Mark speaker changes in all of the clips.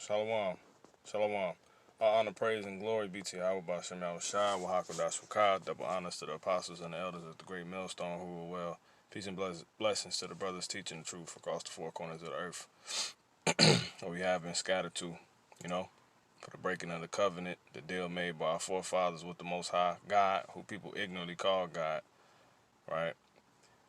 Speaker 1: Shalom. Shalom. All honor, praise, and glory be to Yahweh Bashem Shai, Wahakadosh Wakad, double honors to the apostles and the elders of the great millstone who were well. Peace and blessings to the brothers teaching the truth across the four corners of the earth. Where we have been scattered to, for the breaking of the covenant, the deal made by our forefathers with the Most High God, who people ignorantly call God, right?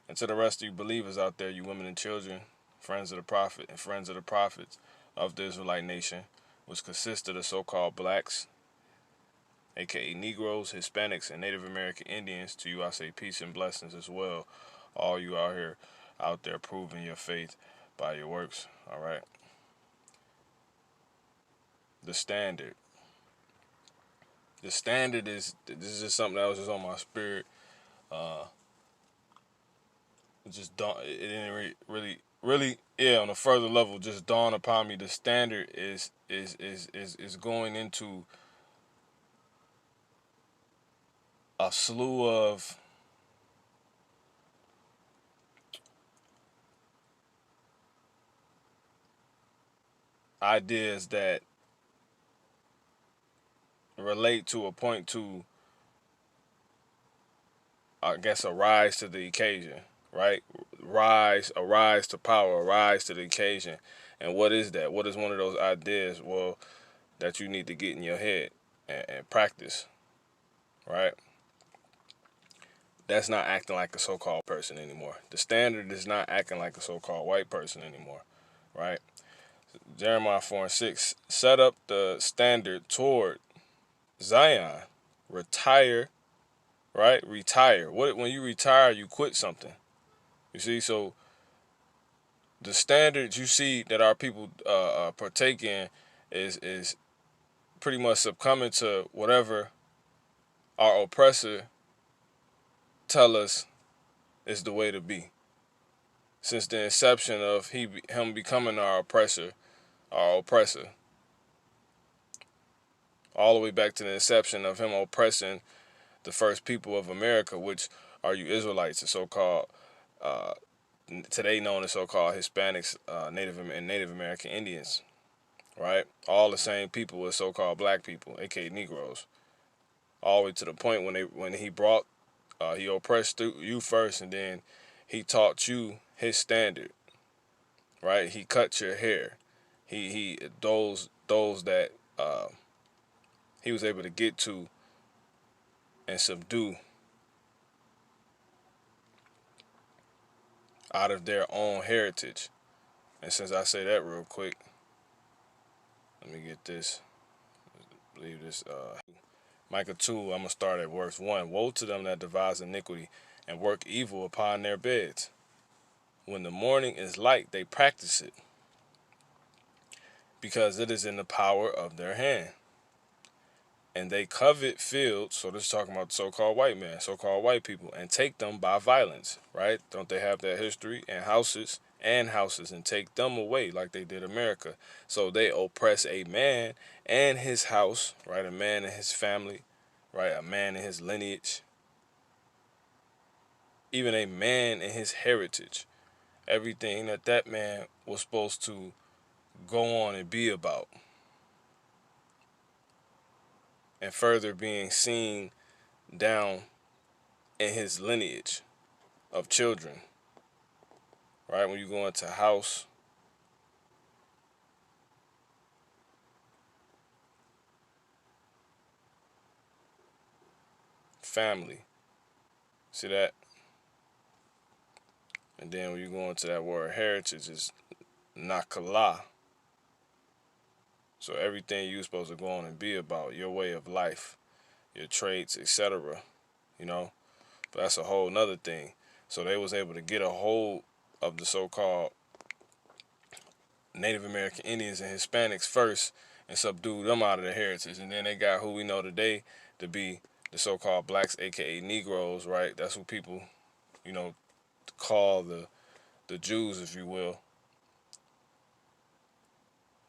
Speaker 1: And to the rest of you believers out there, you women and children, friends of the prophet and friends of the prophets of the Israelite nation, which consists of the so-called blacks, aka Negroes, Hispanics, and Native American Indians. To you I say peace and blessings as well. All you out there proving your faith by your works. All right. The standard. The standard is, this is just something that was just on my spirit. It just dawned, it didn't really, yeah, on a further level, just dawned upon me. The standard is going into a slew of ideas that relate to a point to, I guess, a rise to the occasion, right? Arise to power, arise to the occasion. And what is that? What is one of those ideas, well, that you need to get in your head and practice, right? That's not acting like a so-called person anymore. The standard is not acting like a so-called white person anymore, right? Jeremiah 4:6, set up the standard toward Zion. Retire, right? Retire. When you retire, you quit something. You see, so the standards you see that our people partake in is pretty much succumbing to whatever our oppressor tell us is the way to be. Since the inception of him becoming our oppressor, all the way back to the inception of him oppressing the first people of America, which are you Israelites, the so-called, today known as so-called Hispanics, Native American Indians, right? All the same people as so-called black people, aka Negroes. All the way to the point when he oppressed through you first, and then he taught you his standard, right? He cut your hair. He those that he was able to get to and subdue out of their own heritage. And since I say that real quick, let me get this. I believe this. Micah 2, I'm going to start at verse 1. Woe to them that devise iniquity and work evil upon their beds. When the morning is light, they practice it, because it is in the power of their hand. And they covet fields, so this is talking about the so-called white man, so-called white people, and take them by violence, right? Don't they have that history? And houses, and take them away like they did America. So they oppress a man and his house, right? A man and his family, right? A man and his lineage, even a man and his heritage. Everything that man was supposed to go on and be about. And further being seen down in his lineage of children, right? When you go into house, family, see that? And then when you go into that word heritage, is nakala. So everything you're supposed to go on and be about, your way of life, your traits, etc. But that's a whole nother thing. So they was able to get a hold of the so-called Native American Indians and Hispanics first and subdue them out of their heritage. And then they got who we know today to be the so-called blacks, aka Negroes, right? That's what people, call the Jews, if you will,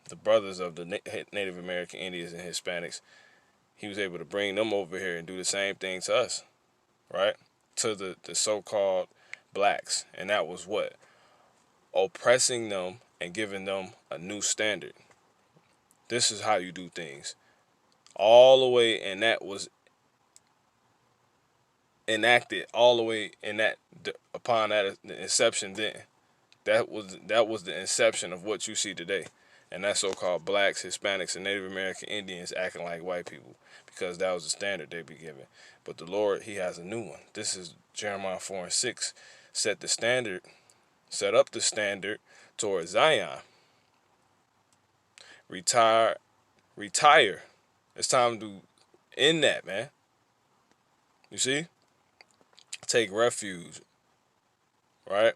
Speaker 1: the brothers of the Native American Indians and Hispanics. He was able to bring them over here and do the same thing to us, right? To the so-called blacks. And that was what? Oppressing them and giving them a new standard. This is how you do things. All the way, and that was enacted all the way in that upon that inception then. That was the inception of what you see today. And that's so-called blacks, Hispanics, and Native American Indians acting like white people because that was the standard they be given. But the Lord, he has a new one. This is Jeremiah 4:6. Set up the standard towards Zion. Retire. It's time to end that, man. You see? Take refuge, right?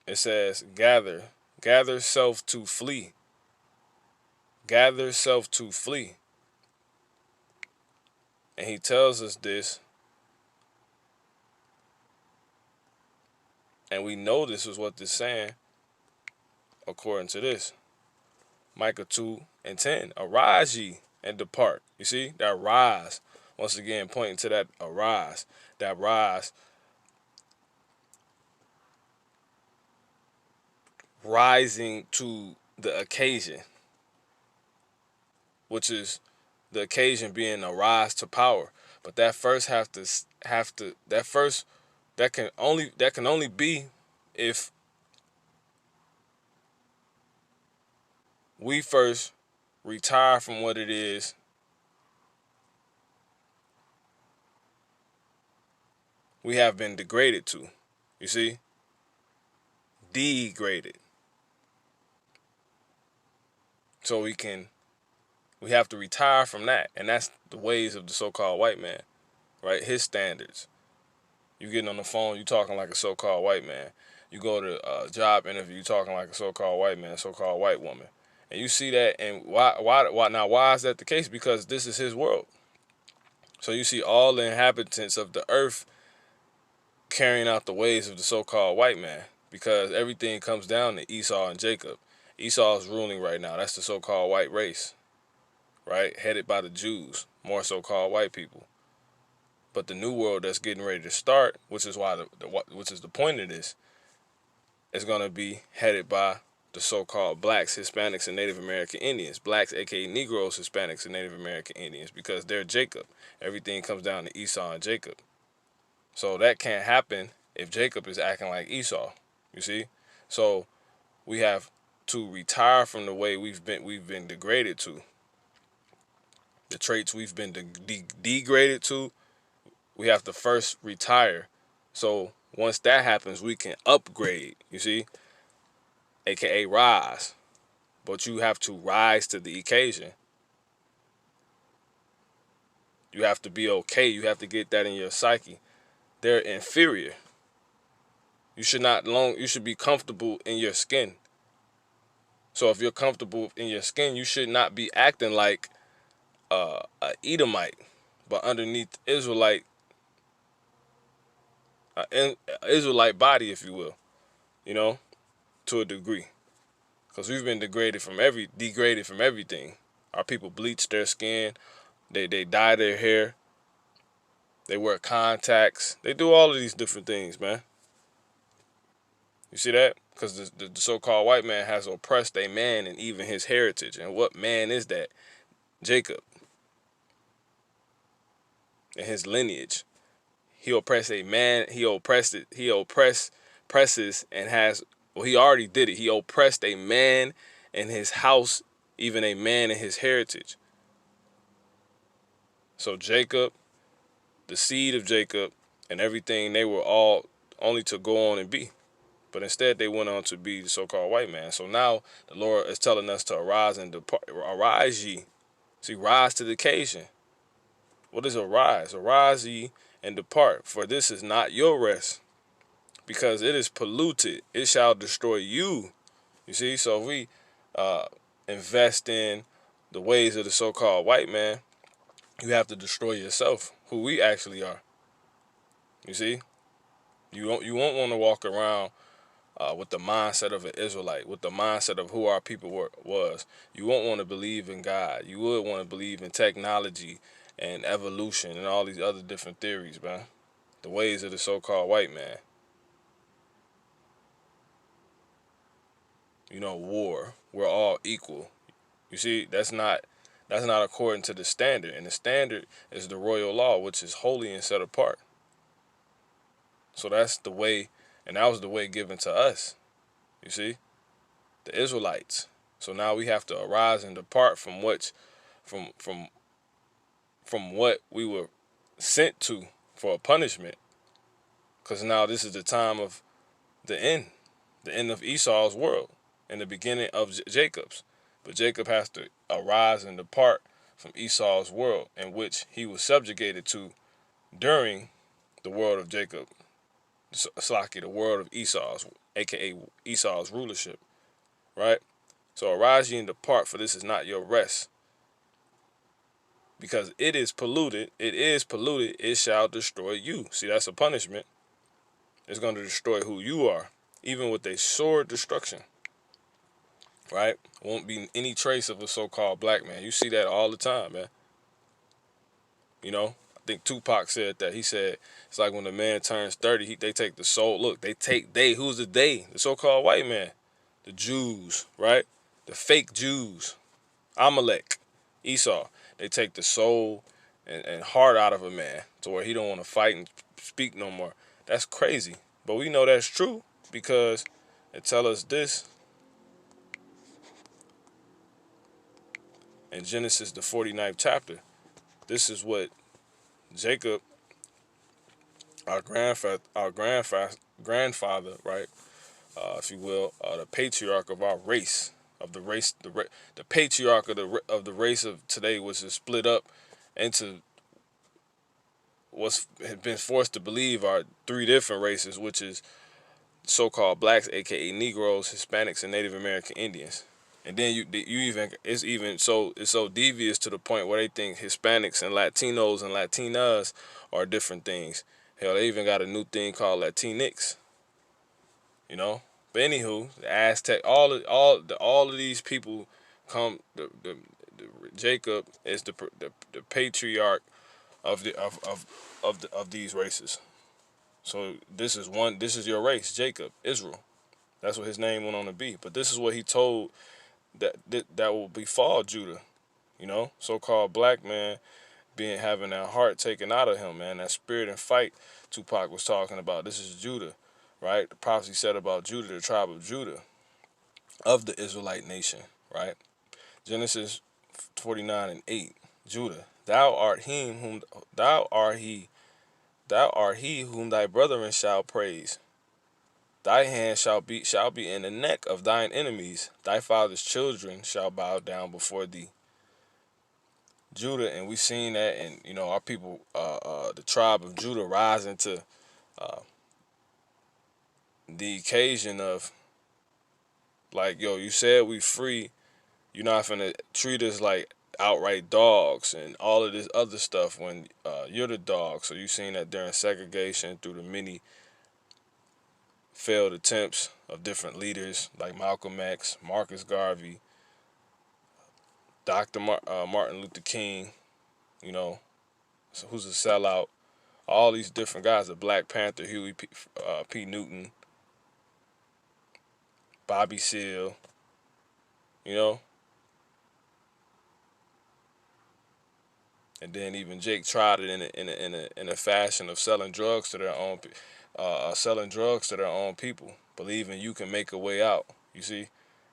Speaker 1: It says, gather self to flee. Gather self to flee. And he tells us this, and we know this is what this is saying according to this. Micah 2:10. Arise ye and depart. You see? That rise. Once again, pointing to that arise. That rise. Rising to the occasion. Which is the occasion being a rise to power. But that first that can only be if we first retire from what it is we have been degraded to. You see? Degraded. So we have to retire from that. And that's the ways of the so-called white man, right? His standards. You getting on the phone, you talking like a so-called white man. You go to a job interview, you talking like a so-called white man, so-called white woman. And you see that, and why is that the case? Because this is his world. So you see all the inhabitants of the earth carrying out the ways of the so-called white man, because everything comes down to Esau and Jacob. Esau is ruling right now. That's the so-called white race, right? Headed by the Jews, more so-called white people. But the new world that's getting ready to start, which is why which is the point of this, is going to be headed by the so-called blacks, Hispanics, and Native American Indians. Blacks, aka Negroes, Hispanics, and Native American Indians, because they're Jacob. Everything comes down to Esau and Jacob. So that can't happen if Jacob is acting like Esau. You see? So we have to retire from the way we've been degraded to. The traits we've been degraded to, we have to first retire. So once that happens, we can upgrade, you see, aka rise. But you have to rise to the occasion. You have to be okay. You have to get that in your psyche. They're inferior. You should be comfortable in your skin. So if you're comfortable in your skin, you should not be acting like a Edomite, but underneath Israelite body, if you will, you know, to a degree, because we've been degraded from everything. Our people bleach their skin, they dye their hair, they wear contacts, they do all of these different things, man. You see that? Because the so-called white man has oppressed a man and even his heritage. And what man is that? Jacob and his lineage. He oppressed a man. He oppresses and has. Well, he already did it. He oppressed a man in his house, even a man in his heritage. So Jacob, the seed of Jacob, and everything, they were all only to go on and be. But instead, they went on to be the so-called white man. So now the Lord is telling us to arise and depart. Arise ye. See, rise to the occasion. What is arise? Arise ye and depart, for this is not your rest, because it is polluted. It shall destroy you. You see, so if we invest in the ways of the so-called white man, you have to destroy yourself, who we actually are. You see, you won't want to walk around with the mindset of an Israelite, with the mindset of who our people was. You won't want to believe in God. You would want to believe in technology and evolution and all these other different theories, man. The ways of the so-called white man. war. We're all equal. You see, that's not according to the standard. And the standard is the royal law, which is holy and set apart. So that's the way, and that was the way given to us. You see, the Israelites. So now we have to arise and depart from from from from what we were sent to for a punishment. Because now this is the time of the end of Esau's world, and the beginning of Jacob's. But Jacob has to arise and depart from Esau's world, in which he was subjugated to during the world of Jacob, Slaki, the world of Esau's, aka Esau's rulership, right? So arise ye and depart, for this is not your rest. Because it is polluted, it shall destroy you. See, that's a punishment. It's going to destroy who you are, even with a sore destruction, right? Won't be any trace of a so-called black man. You see that all the time, man. I think Tupac said that. He said, it's like when a man turns 30, they take the soul. Look, who's the they? The so-called white man. The Jews, right? The fake Jews. Amalek, Esau. They take the soul and heart out of a man to where he don't want to fight and speak no more. That's crazy. But we know that's true because it tells us this in Genesis, the 49th chapter. This is what Jacob, our grandfather, right, if you will, the patriarch of our race, the patriarch of the race of today, which is split up into has been forced to believe are three different races, which is so-called blacks, aka Negroes, Hispanics, and Native American Indians. And then it's so devious to the point where they think Hispanics and Latinos and Latinas are different things. Hell, they even got a new thing called Latinx. But anywho, the Aztec, all of these people come. Jacob is the patriarch of these races. So this is your race, Jacob, Israel. That's what his name went on to be. But this is what he told that will befall Judah. So-called black man having that heart taken out of him, man. That spirit and fight Tupac was talking about. This is Judah, right? The prophecy said about Judah, the tribe of Judah, of the Israelite nation, right? Genesis 49:8. Judah, thou art he whom thy brethren shall praise. Thy hand shall be in the neck of thine enemies. Thy father's children shall bow down before thee. Judah, and we seen that, and our people, the tribe of Judah, rising to the occasion of, like, yo, you said we free. You're not finna treat us like outright dogs and all of this other stuff when you're the dog. So you seen that during segregation through the many failed attempts of different leaders like Malcolm X, Marcus Garvey, Dr. Martin Luther King, who's a sellout. All these different guys, the Black Panther, Huey P. Newton, Bobby Seale, and then even Jake tried it in a fashion of selling drugs to their own people, believing you can make a way out. You see,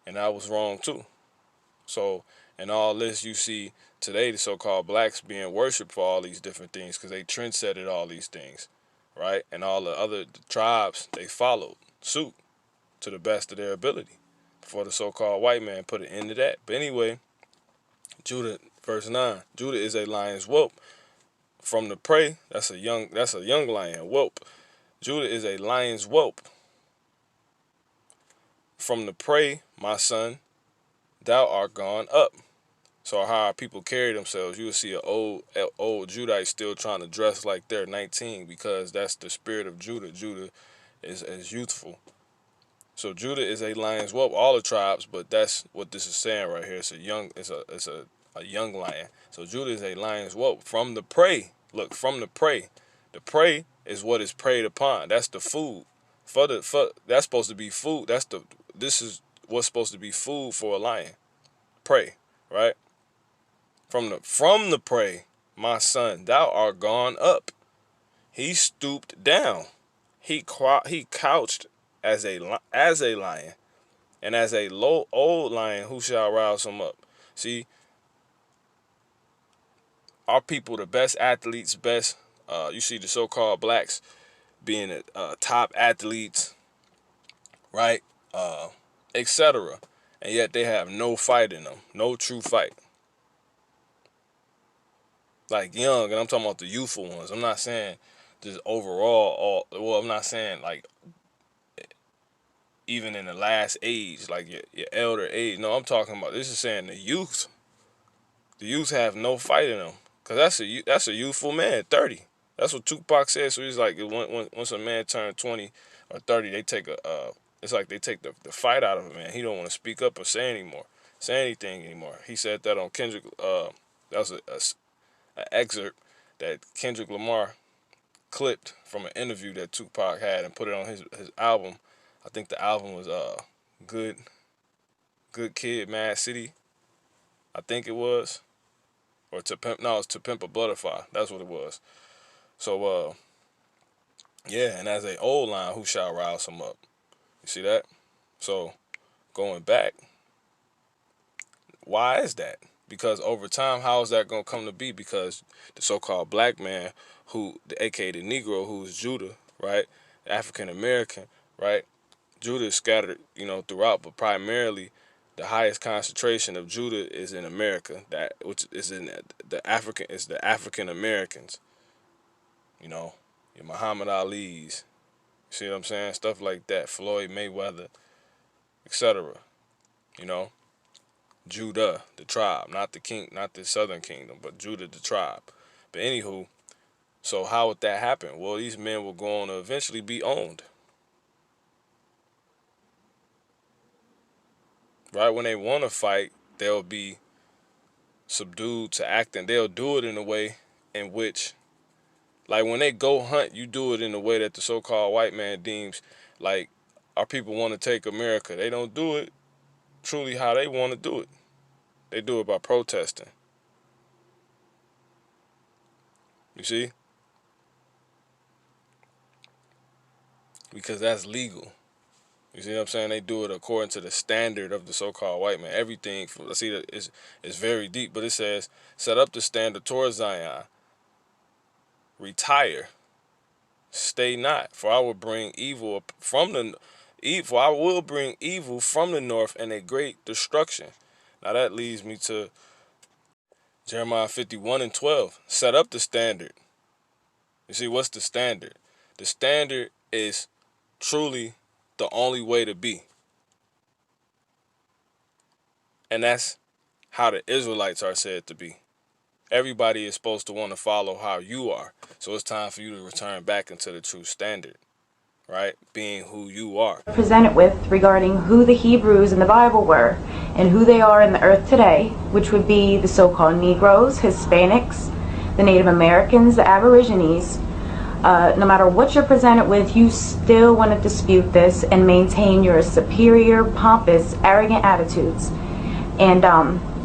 Speaker 1: and that was wrong too. So in all this, you see today the so-called blacks being worshipped for all these different things because they trendsetted all these things, right? And all the other tribes, they followed suit to the best of their ability before the so-called white man put an end to that. But anyway, Judah, verse 9, Judah is a lion's whelp from the prey. That's a young lion, whelp. Judah is a lion's whelp from the prey, my son, thou art gone up. So how our people carry themselves, you will see an old Judite still trying to dress like they're 19 because that's the spirit of Judah. Judah is youthful. So Judah is a lion's whelp, all the tribes, but that's what this is saying right here. It's a young lion. So Judah is a lion's whelp from the prey. Look, from the prey. The prey is what is preyed upon. That's the food. That's supposed to be food. This is what's supposed to be food for a lion? Prey, right? From the prey, my son, thou art gone up. He stooped down. He couched as a lion, and as a low old lion, who shall rouse him up? See, our people, the best athletes, you see the so-called blacks being top athletes, right? Etc. And yet they have no fight in them, no true fight. Like young, and I'm talking about the youthful ones. I'm not saying just overall, I'm not saying like even in the last age, like your elder age. No, I'm talking about, this is saying the youth. The youth have no fight in them. Because that's a youthful man, 30. That's what Tupac said. So he's like, once a man turns 20 or 30, they take it's like they take the fight out of him, man. He don't want to speak up or say anything anymore. He said that on Kendrick, that was an excerpt that Kendrick Lamar clipped from an interview that Tupac had and put it on his album. I think the album was Good Kid, Mad City. I think it was. Or it's To Pimp a Butterfly. That's what it was. So yeah, and as a old lion, who shall rouse him up? You see that? So going back, why is that? Because over time, how is that going to come to be? Because the so-called black man, aka the Negro, who's Judah, right? African American, right? Judah is scattered, throughout, but primarily the highest concentration of Judah is in America. Which is in the African Americans. Your Muhammad Ali's. See what I'm saying? Stuff like that. Floyd Mayweather, etc. Judah, the tribe, not the king, not the southern kingdom, but Judah, the tribe. But anywho, so how would that happen? Well, these men will go on to eventually be owned. Right when they want to fight, they'll be subdued to acting. They'll do it in a way in which, like when they go hunt, you do it in a way that the so-called white man deems like our people want to take America. They don't do it truly how they want to do it. They do it by protesting. You see? Because that's legal. You see what I'm saying? They do it according to the standard of the so-called white man. Everything, is very deep, but it says, set up the standard towards Zion. Retire. Stay not, for I will bring evil from the north and a great destruction. Now that leads me to Jeremiah 51:12. Set up the standard. You see, what's the standard? The standard is truly the only way to be. And that's how the Israelites are said to be. Everybody is supposed to want to follow how you are. So it's time for you to return back into the true standard, right? Being who you are.
Speaker 2: Presented with regarding who the Hebrews in the Bible were and who they are in the earth today, which would be the so-called Negroes, Hispanics, the Native Americans, the Aborigines. No matter what you're presented with, you still want to dispute this and maintain your superior, pompous, arrogant attitudes. And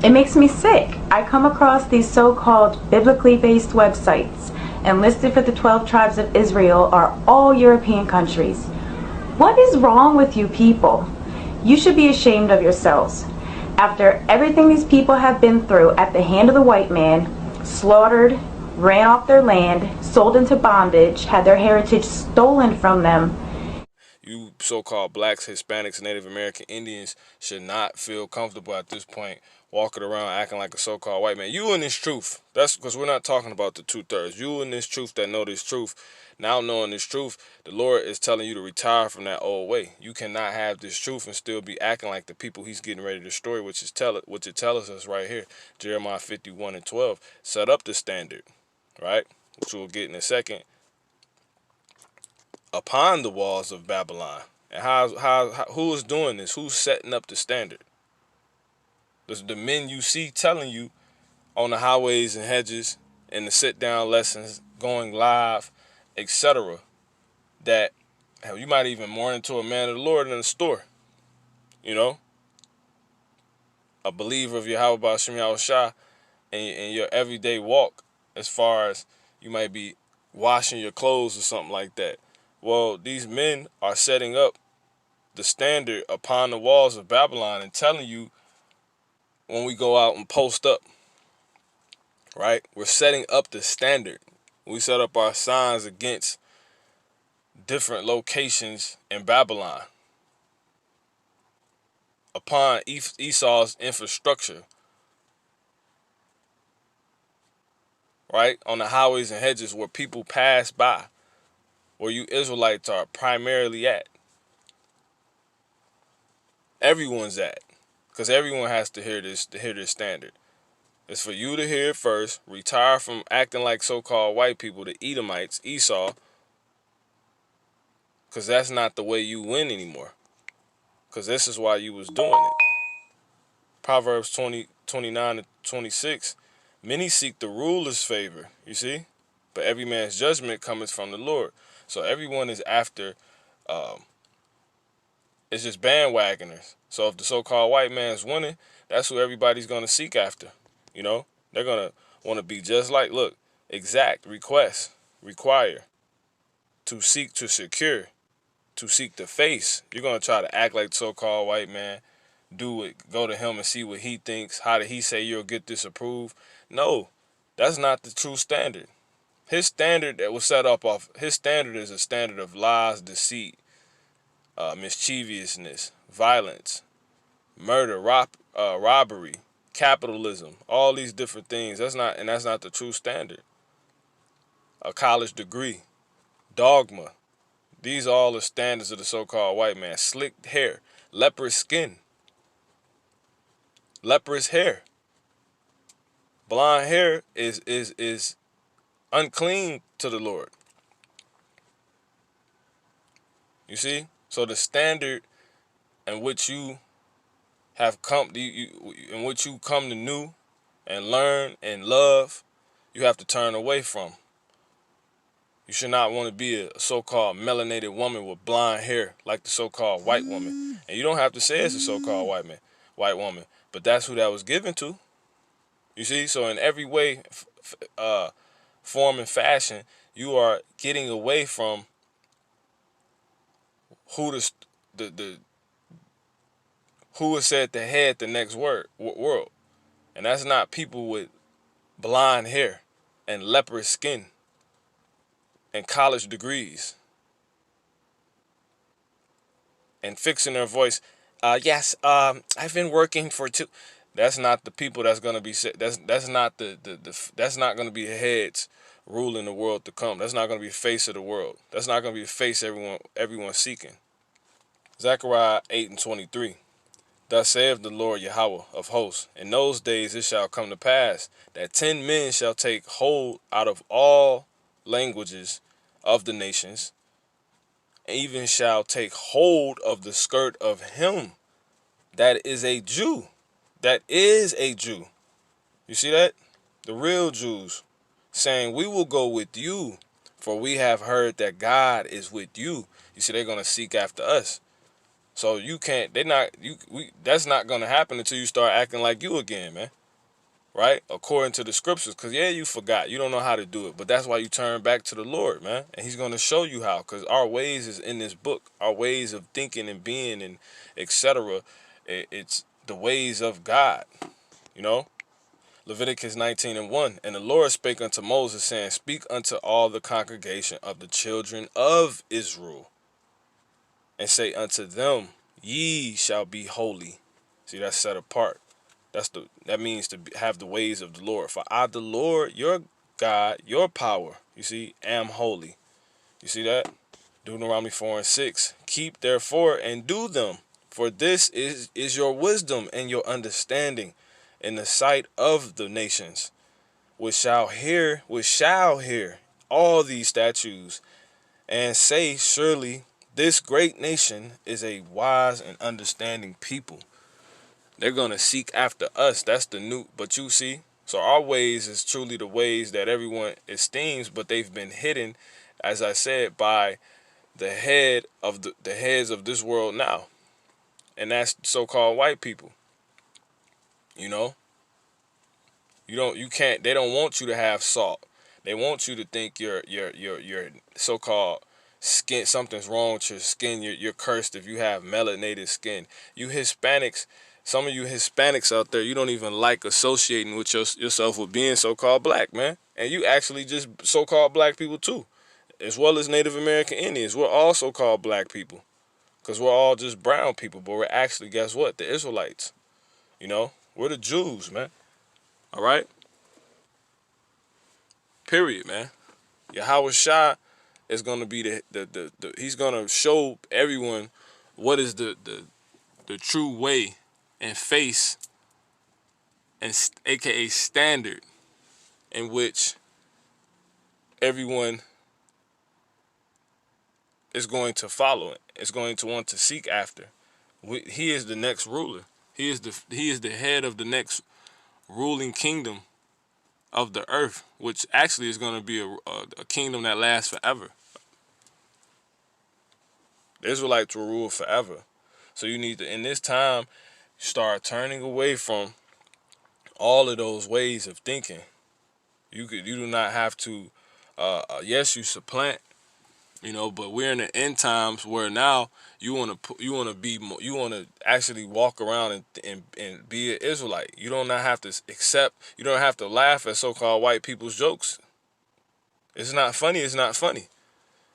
Speaker 2: it makes me sick. I come across these so-called biblically based websites, and listed for the 12 tribes of Israel are all European countries. What is wrong with you people? You should be ashamed of yourselves. After everything these people have been through at the hand of the white man, slaughtered, ran off their land, sold into bondage, had their heritage stolen from them.
Speaker 1: You so-called blacks, Hispanics, Native American Indians should not feel comfortable at this point walking around acting like a so-called white man. You in this truth. That's because we're not talking about the 2/3. You in this truth that know this truth. Now knowing this truth, the Lord is telling you to retire from that old way. You cannot have this truth and still be acting like the people he's getting ready to destroy, which it tells us right here. Jeremiah 51:12. Set up the standard, right? Which we'll get in a second. Upon the walls of Babylon. And who is doing this? Who's setting up the standard? The men you see telling you on the highways and hedges and the sit-down lessons, going live, etc. That hell, you might even morning to a man of the Lord in the store. a believer of Yahweh Ba'ashem Yahushua in your everyday walk, as far as you might be washing your clothes or something like that. Well, these men are setting up the standard upon the walls of Babylon and telling you when we go out and post up, right? We're setting up the standard. We set up our signs against different locations in Babylon upon Esau's infrastructure, right? On the highways and hedges where people pass by, where you Israelites are primarily at. Everyone's at, because everyone has to hear this standard. It's for you to hear it first, retire from acting like so-called white people, the Edomites, Esau, because that's not the way you win anymore. Because this is why you was doing it. Proverbs 20:29-26, many seek the ruler's favor, you see? But every man's judgment cometh from the Lord. So everyone is after, it's just bandwagoners. So if the so-called white man's winning, that's who everybody's going to seek after. You know, they're going to want to be just like, look, exact, request, require, to seek, to secure, to seek the face. You're going to try to act like the so-called white man, do it, go to him and see what he thinks. How did he say you'll get this approved? No, that's not the true standard. His standard that was set up off, his standard is a standard of lies, deceit, mischievousness, violence, murder, robbery, capitalism, all these different things. That's not the true standard. A college degree, dogma. These are all the standards of the so-called white man. Slick hair, leprous skin, leprous hair. Blonde hair is unclean to the Lord. You see? So the standard in which you have come, in which you come to know and learn and love, you have to turn away from. You should not want to be a so-called melanated woman with blonde hair like the so-called white woman. And you don't have to say it's a so-called white woman, but that's who that was given to. You see? So in every way, form and fashion, you are getting away from who who is said to head the next world. And that's not people with blonde hair and leprous skin and college degrees and fixing their voice. Yes, I've been working for two. That's not the people that's gonna be. That's not that's not gonna be the heads ruling the world to come. That's not gonna be the face of the world. That's not gonna be the face everyone's seeking. Zechariah 8:23. Thus saith the Lord Yahweh of hosts, in those days it shall come to pass that 10 men shall take hold out of all languages of the nations, even shall take hold of the skirt of him that is a Jew. That is a Jew. You see that? The real Jews saying, we will go with you, for we have heard that God is with you. You see, they're going to seek after us. So you can't, that's not going to happen until you start acting like you again, man. Right? According to the scriptures. Because, yeah, you forgot. You don't know how to do it. But that's why you turn back to the Lord, man. And he's going to show you how. Because our ways is in this book. Our ways of thinking and being and etc. It's the ways of God. You know? Leviticus 19:1. And the Lord spake unto Moses, saying, speak unto all the congregation of the children of Israel, and say unto them, ye shall be holy. See, that's set apart. That means to have the ways of the Lord. For I, the Lord, your God, your power, you see, am holy. You see that? Deuteronomy 4:6. Keep therefore and do them, for this is your wisdom and your understanding in the sight of the nations, which shall hear all these statutes, and say, surely this great nation is a wise and understanding people. They're going to seek after us. That's the new, but you see, so our ways is truly the ways that everyone esteems, but they've been hidden, as I said, by the heads of this world now. And that's so-called white people. You know, you can't. They don't want you to have salt. They want you to think your so-called skin, something's wrong with your skin. You're cursed if you have melanated skin. You Hispanics, some of you Hispanics out there, you don't even like associating with yourself with being so-called black, man. And you actually just so-called black people too, as well as Native American Indians. We're all so-called black people because we're all just brown people, but we're actually, guess what? The Israelites. You know, we're the Jews, man. All right. Period, man. Yahweh Shah is gonna be the he's gonna show everyone what is the true way and face and aka standard in which everyone is going to follow it. Is going to want to seek after. He is the next ruler. He is the head of the next ruling kingdom of the earth, which actually is going to be a kingdom that lasts forever. The Israelites will rule forever. So you need to, in this time, start turning away from all of those ways of thinking. You do not have to. Yes, you supplant, but we're in the end times where now you want to actually walk around and be an Israelite. You don't not have to accept. You don't have to laugh at so-called white people's jokes. It's not funny. It's not funny.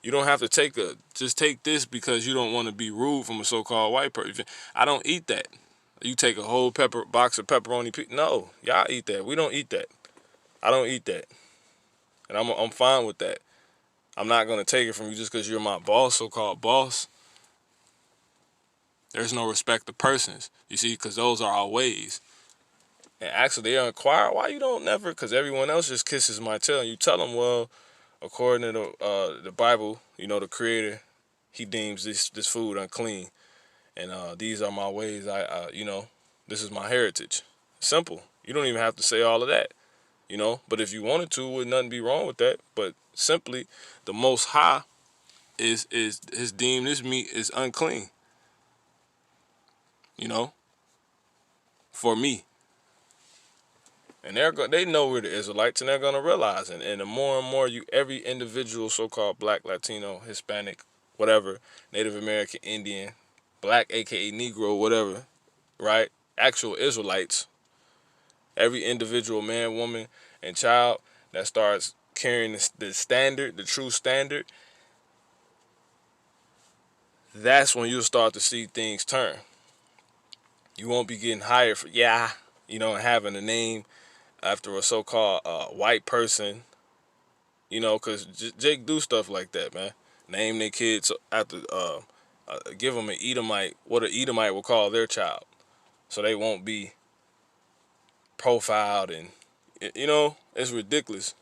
Speaker 1: You don't have to just take this because you don't want to be rude from a so-called white person. I don't eat that. You take a whole box of pepperoni. No, y'all eat that. We don't eat that. I don't eat that, and I'm fine with that. I'm not gonna take it from you just because you're my boss, so-called boss. There's no respect of persons, you see, because those are our ways. And actually, they inquire why you don't never, because everyone else just kisses my tail. And you tell them, well, according to the Bible, the Creator, He deems this food unclean, and these are my ways. This is my heritage. Simple. You don't even have to say all of that, But if you wanted to, would nothing be wrong with that. But simply, the Most High is deemed this meat is unclean. For me. And they know we're the Israelites, and they're gonna realize. And the more and more every individual, so-called black, Latino, Hispanic, whatever, Native American, Indian, black, aka Negro, whatever, right? Actual Israelites. Every individual man, woman, and child that starts carrying the standard, the true standard, that's when you'll start to see things turn. You won't be getting hired for having a name after a so-called white person, because Jake do stuff like that, man. Name their kids after, give them an Edomite, what an Edomite will call their child, so they won't be profiled, and it's ridiculous.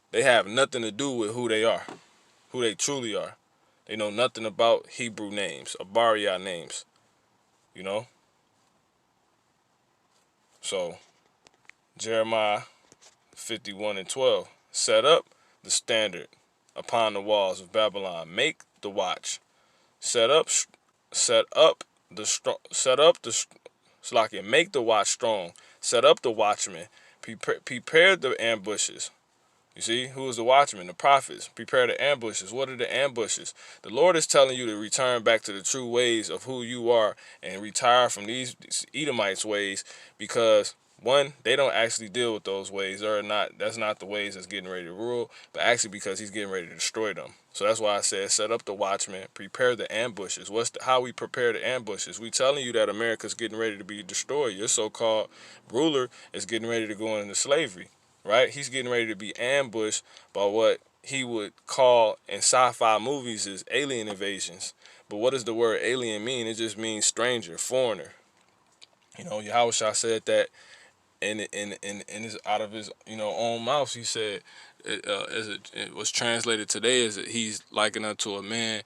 Speaker 1: They have nothing to do with who they are, who they truly are. They know nothing about Hebrew names, Abariya names, So Jeremiah 51:12, set up the standard upon the walls of Babylon. Make the watch. Set up Make the watch strong. Set up the watchmen. Prepare the ambushes. You see, who is the watchman? The prophets. Prepare the ambushes. What are the ambushes? The Lord is telling you to return back to the true ways of who you are and retire from these Edomites ways, because one, they don't actually deal with those ways. That's not the ways that's getting ready to rule, but actually because he's getting ready to destroy them. So that's why I said set up the watchmen, prepare the ambushes. How we prepare the ambushes? We telling you that America's getting ready to be destroyed. Your so-called ruler is getting ready to go into slavery. Right? He's getting ready to be ambushed by what he would call in sci-fi movies as alien invasions. But what does the word alien mean? It just means stranger, foreigner. Yahweh Shah said that in his out of his own mouth. He said it was translated today as he's likened unto a man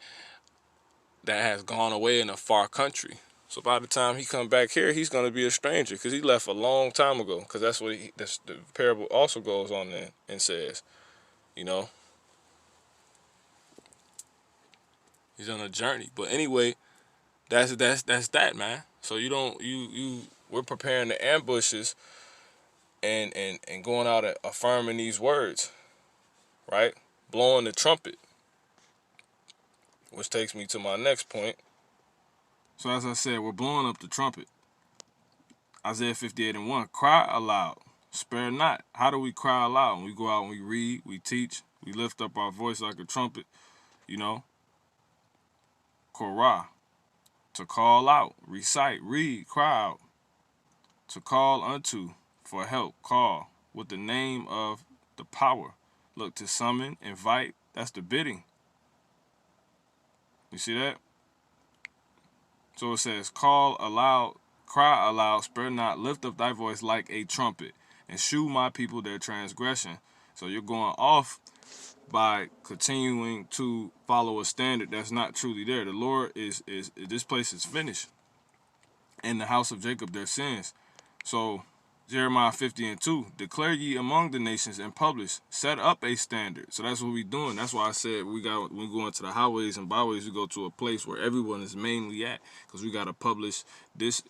Speaker 1: that has gone away in a far country. So by the time he come back here, he's going to be a stranger because he left a long time ago. Because that's what the parable also goes on there and says, he's on a journey. But anyway, that's that, man. So We're preparing the ambushes and going out and affirming these words, right? Blowing the trumpet. Which takes me to my next point. So as I said, we're blowing up the trumpet. Isaiah 58:1, cry aloud, spare not. How do we cry aloud? When we go out and we read, we teach, we lift up our voice like a trumpet, you know. Korah, to call out, recite, read, cry out. To call unto, for help, call, with the name of the power. Look, to summon, invite, that's the bidding. You see that? So it says, call aloud, cry aloud, spare not, lift up thy voice like a trumpet, and shew my people their transgression. So you're going off by continuing to follow a standard that's not truly there. The Lord is this place is finished. In the house of Jacob their sins. So Jeremiah 50:2, declare ye among the nations and publish, set up a standard. So that's what we're doing. That's why I said we go into the highways and byways, we go to a place where everyone is mainly at, because we got to publish this,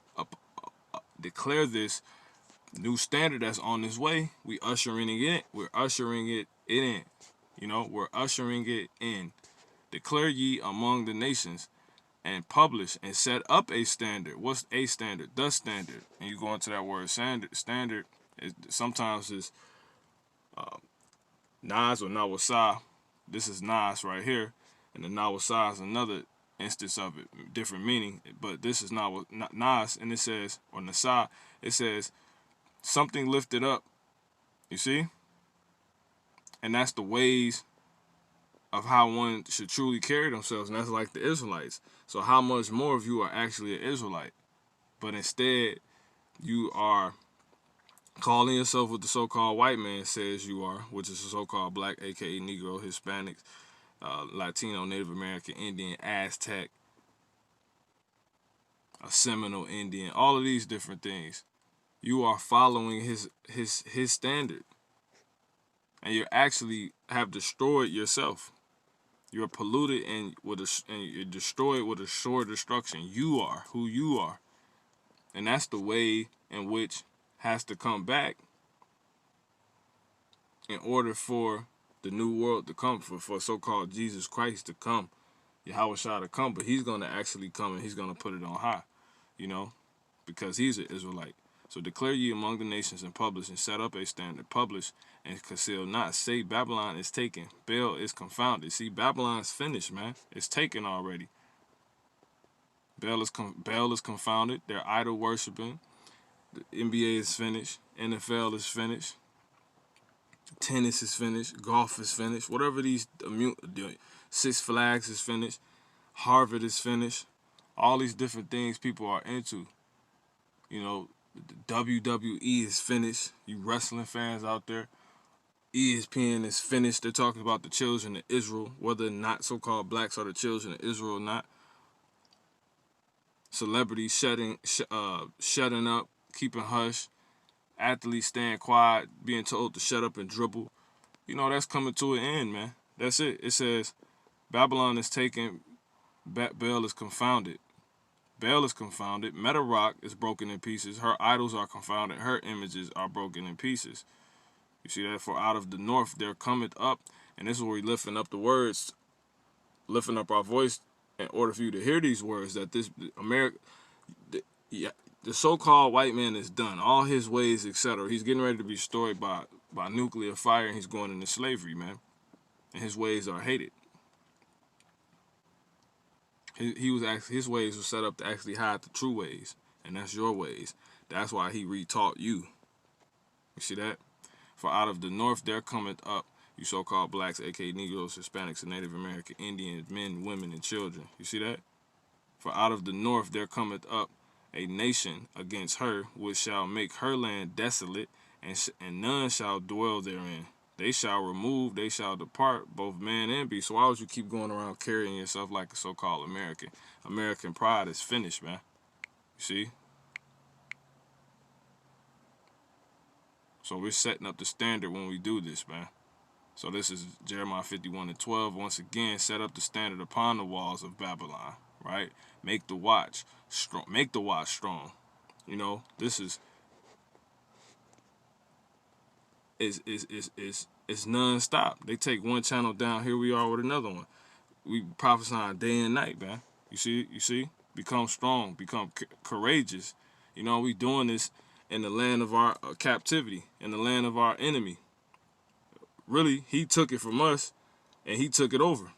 Speaker 1: declare this new standard that's on this way. We're ushering it in. You know, we're ushering it in. Declare ye among the nations and publish and set up a standard. What's a standard? The standard. And you go into that word standard. Standard sometimes is Nas or Nawasa. This is Nas right here. And the Nawasa is another instance of it. Different meaning. But this is Nas. And it says, or Nasa, it says, something lifted up. You see? And that's the ways of how one should truly carry themselves. And that's like the Israelites. So how much more of you are actually an Israelite? But instead, you are calling yourself what the so-called white man says you are, which is the so-called black, a.k.a. Negro, Hispanics, Latino, Native American, Indian, Aztec, a Seminole Indian, all of these different things. You are following his standard. And you actually have destroyed yourself. You're polluted and you're destroyed with a sure destruction. You are who you are. And that's the way in which has to come back in order for the new world to come, for so-called Jesus Christ to come, Yahweh Shah to come. But he's going to actually come and he's going to put it on high, you know, because he's an Israelite. So declare ye among the nations and publish and set up a standard. Publish and conceal not. Say Babylon is taken. Baal is confounded. See, Babylon's finished, man. It's taken already. Baal is confounded. They're idol worshiping. The NBA is finished. NFL is finished. Tennis is finished. Golf is finished. Whatever these Six Flags is finished. Harvard is finished. All these different things people are into. You know, the WWE is finished. You wrestling fans out there. ESPN is finished. They're talking about the children of Israel, whether or not so-called blacks are the children of Israel or not. Celebrities shutting up, keeping hush. Athletes staying quiet, being told to shut up and dribble. You know, that's coming to an end, man. That's it. It says, Babylon is taken, Baal is confounded. Baal is confounded. Medarach is broken in pieces. Her idols are confounded. Her images are broken in pieces. You see that? For out of the north there cometh up, and this is where we're lifting up the words, lifting up our voice in order for you to hear these words, that this America, the so-called white man is done. All his ways, etc. He's getting ready to be destroyed by nuclear fire, and he's going into slavery, man. And his ways are hated. His ways were set up to actually hide the true ways, and that's your ways. That's why he retaught you. You see that? For out of the north there cometh up, you so-called blacks, aka Negroes, Hispanics, and Native American, Indians, men, women, and children. You see that? For out of the north there cometh up a nation against her, which shall make her land desolate, and none shall dwell therein. They shall remove, they shall depart, both man and beast. So why would you keep going around carrying yourself like a so-called American? American pride is finished, man. You see? So we're setting up the standard when we do this, man. So this is Jeremiah 51:12. Once again, set up the standard upon the walls of Babylon, right? Make the watch strong. Make the watch strong. You know, this is non-stop. They take one channel down, here we are with another one. We prophesying day and night, man. You see? Become strong, become courageous. You know, we doing this in the land of our captivity, in the land of our enemy. Really, he took it from us, and he took it over.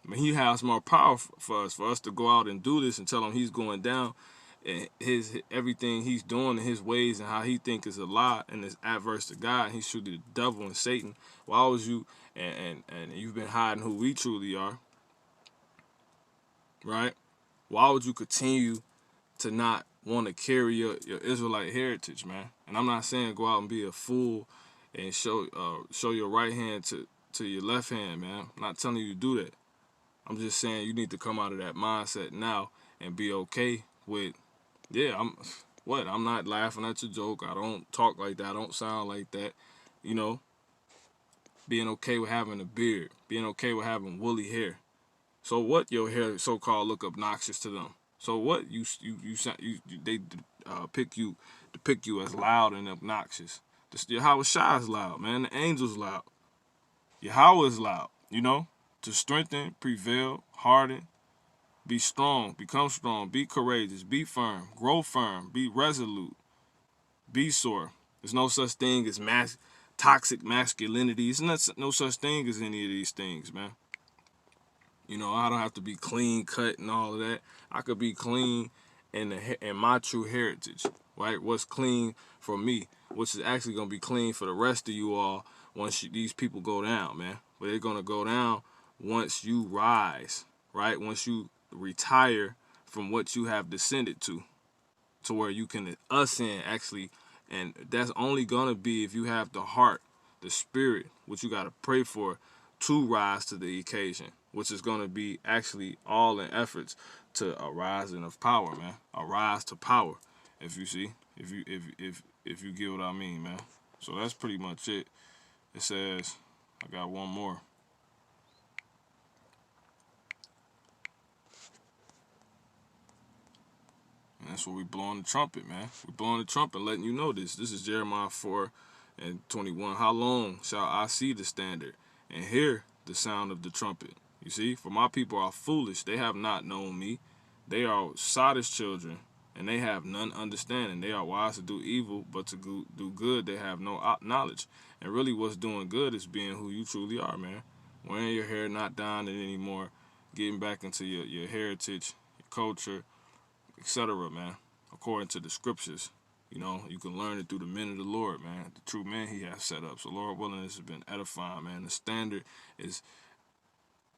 Speaker 1: I mean, he has more power for us to go out and do this and tell him he's going down, and his everything he's doing and his ways and how he think is a lie and is adverse to God. And he's truly the devil and Satan. Why was you and you've been hiding who we truly are, right? Why would you continue to not want to carry your Israelite heritage, man? And I'm not saying go out and be a fool and show your right hand to your left hand, man. I'm not telling you to do that. I'm just saying you need to come out of that mindset now and be okay with, yeah, I'm not laughing at your joke. I don't talk like that. I don't sound like that. You know, being okay with having a beard, being okay with having woolly hair. So what your hair so-called look obnoxious to them? So what they depict you as loud and obnoxious. Yahweh Shai is loud, man. The angel's loud. Yahweh is loud, you know? To strengthen, prevail, harden, be strong, become strong, be courageous, be firm, grow firm, be resolute, be sore. There's no such thing as toxic masculinity. There's no such thing as any of these things, man. You know, I don't have to be clean cut and all of that. I could be clean in my true heritage, right? What's clean for me, which is actually going to be clean for the rest of you all once these people go down, man. But they're going to go down once you rise, right? Once you retire from what you have descended to where you can ascend actually. And that's only going to be if you have the heart, the spirit, which you got to pray for to rise to the occasion, which is going to be actually all in efforts to a rising of power, man. A rise to power, if you see, if you get what I mean, man. So that's pretty much it. It says, I got one more. And that's what we blowing the trumpet, man. We blowing the trumpet, letting you know this. This is Jeremiah 4:21. How long shall I see the standard and hear the sound of the trumpet? You see, for my people are foolish. They have not known me. They are sottish children, and they have none understanding. They are wise to do evil, but to do good they have no knowledge. And really what's doing good is being who you truly are, man. Wearing your hair, not dyeing it anymore. Getting back into your heritage, your culture, etc., man, according to the scriptures. You know, you can learn it through the men of the Lord, man, the true men he has set up. So Lord willing, this has been edifying, man. The standard is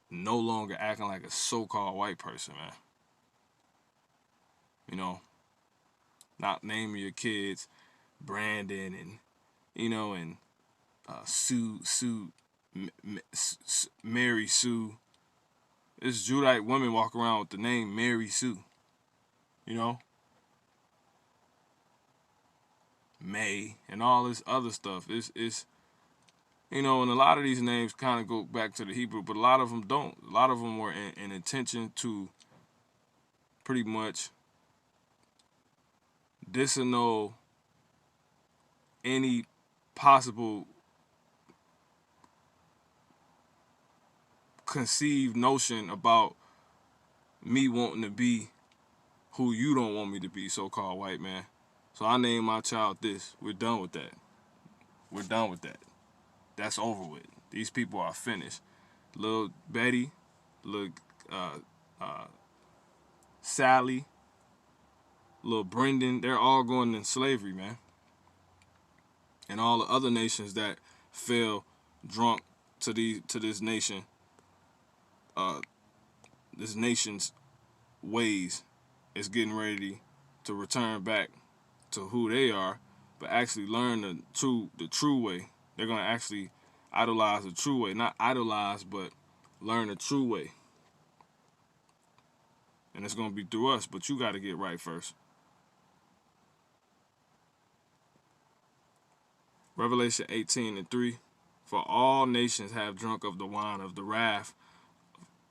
Speaker 1: no longer acting like a so-called white person, man. You know, not naming your kids Brandon and, you know, and Mary Sue. This Judite women walk around with the name Mary Sue. You know, May and all this other stuff. It's you know, and a lot of these names kind of go back to the Hebrew, but a lot of them don't. A lot of them were in intention to pretty much disannul any possible conceived notion about me wanting to be who you don't want me to be, so-called white man. So I named my child this. We're done with that. We're done with that. That's over with. These people are finished. Little Betty, little Sally, little Brendan, they're all going in slavery, man. And all the other nations that fell drunk to this nation, this nation's ways is getting ready to return back to who they are, but actually learn the true way. They're gonna actually idolize the true way, not idolize, but learn the true way. And it's gonna be through us, but you got to get right first. Revelation 18:3. For all nations have drunk of the wine of the wrath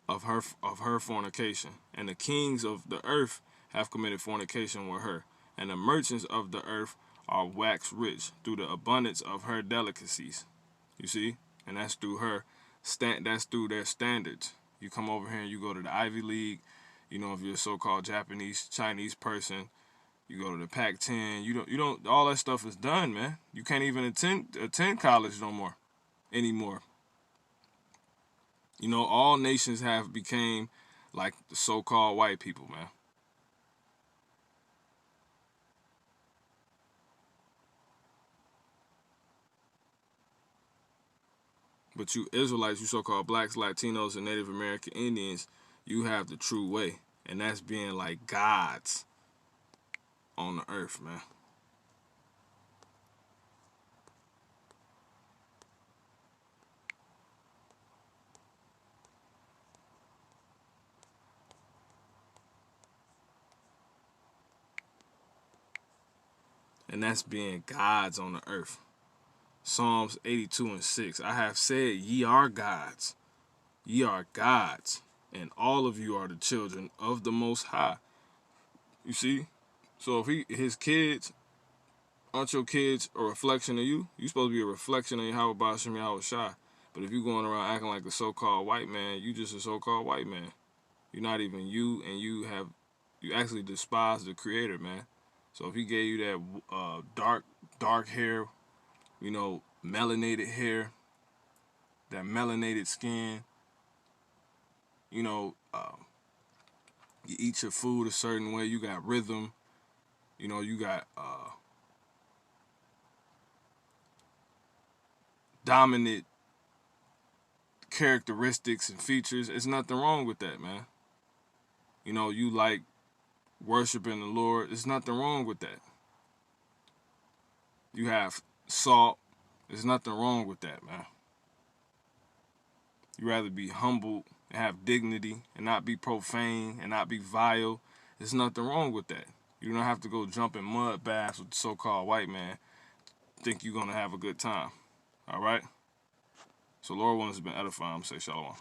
Speaker 1: of her fornication, and the kings of the earth have committed fornication with her, and the merchants of the earth are waxed rich through the abundance of her delicacies. You see? And that's through that's through their standards. You come over here and you go to the Ivy League, you know, if you're a so-called Japanese, Chinese person, you go to the Pac-10, you don't, all that stuff is done, man. You can't even attend college no more, anymore. You know, all nations have became like the so-called white people, man. But you Israelites, you so-called blacks, Latinos, and Native American Indians, you have the true way. And that's being like gods on the earth, man. And that's being gods on the earth. Psalms 82:6. I have said, ye are gods. Ye are gods. And all of you are the children of the Most High. You see? So if his kids, aren't your kids a reflection of you? You supposed to be a reflection of Yahweh Ba'ashem Yahweh Shai. But if you going around acting like a so-called white man, you just a so-called white man. You're not even you, and you actually despise the Creator, man. So if he gave you that dark hair, you know, melanated hair, that melanated skin, you know, you eat your food a certain way, you got rhythm, you know, you got dominant characteristics and features. There's nothing wrong with that, man. You know, you like worshiping the Lord. There's nothing wrong with that. You have salt. There's nothing wrong with that, man. You rather be humble and have dignity and not be profane and not be vile. There's nothing wrong with that. You don't have to go jump in mud baths with the so-called white man. Think you're going to have a good time. All right? So Lord one has been edifying. I'm say shalom.